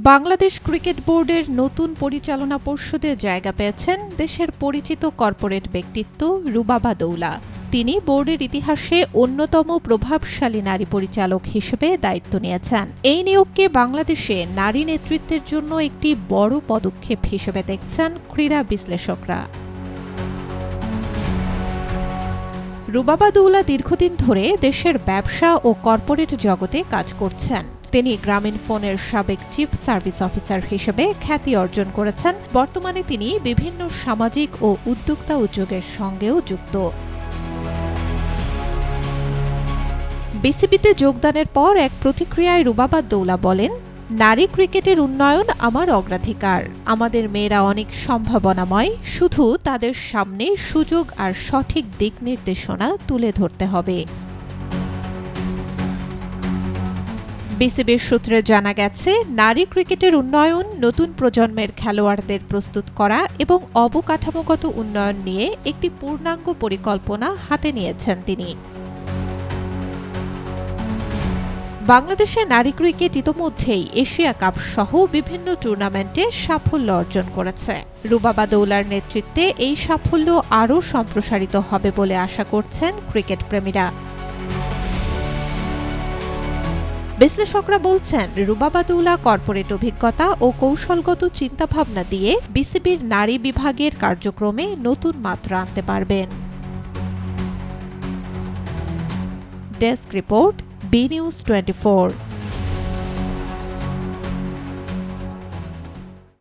Bangladesh cricket বোর্ডের নতুন পরিচালনা পর্ষদে জায়গা পেয়েছেন দেশের পরিচিত কর্পোরেট ব্যক্তিত্ব রুবাবা দৌলা। তিনি বোর্ডের ইতিহাসে অন্যতম প্রভাবশালী নারী পরিচালক হিসেবে দায়িত্ব নিয়েছেন। এই নিয়োগকে বাংলাদেশে নারী নেতৃত্বের জন্য একটি বড় পদক্ষেপ হিসেবে দেখছেন ক্রীড়া বিশ্লেষকরা। রুবাবা দৌলা দীর্ঘদিন ধরে দেশের ব্যবসা ও কর্পোরেট জগতে কাজ করছেন। তিনি গ্রামীণফোনের সাবেক চিফ সার্ভিস অফিসার হিসেবে খ্যাতি অর্জন করেছেন। বর্তমানে তিনি বিভিন্ন সামাজিক ও উদ্যোক্তা উদ্যোগের সঙ্গেও যুক্ত। বিসিবিতে যোগদানের পর এক প্রতিক্রিয়ায় রুবাবা দৌলা বলেন, নারী ক্রিকেটের উন্নয়ন আমার অগ্রাধিকার। আমাদের মেয়েরা অনেক সম্ভাবনাময়, শুধু তাদের সামনে সুযোগ আর সঠিক দিক নির্দেশনা তুলে ধরতে হবে। বিসিবির সূত্রে জানা গেছে, নারী ক্রিকেটের উন্নয়ন, নতুন প্রজন্মের খেলোয়াড়দের প্রস্তুত করা এবং অবকাঠামোগত উন্নয়ন নিয়ে একটি পূর্ণাঙ্গ পরিকল্পনা হাতে নিয়েছেন তিনি। বাংলাদেশে নারী ক্রিকেট ইতোমধ্যেই এশিয়া কাপ সহ বিভিন্ন টুর্নামেন্টে সাফল্য অর্জন করেছে। রুবাবা দৌলার নেতৃত্বে এই সাফল্য আরও সম্প্রসারিত হবে বলে আশা করছেন ক্রিকেট প্রেমীরা। বিশ্লেষকরা বলছেন, রুবাবা দৌলা কর্পোরেট অভিজ্ঞতা ও কৌশলগত চিন্তাভাবনা দিয়ে বিসিবির নারী বিভাগের কার্যক্রমে নতুন মাত্রা আনতে পারবেন। Desk report, B news 24।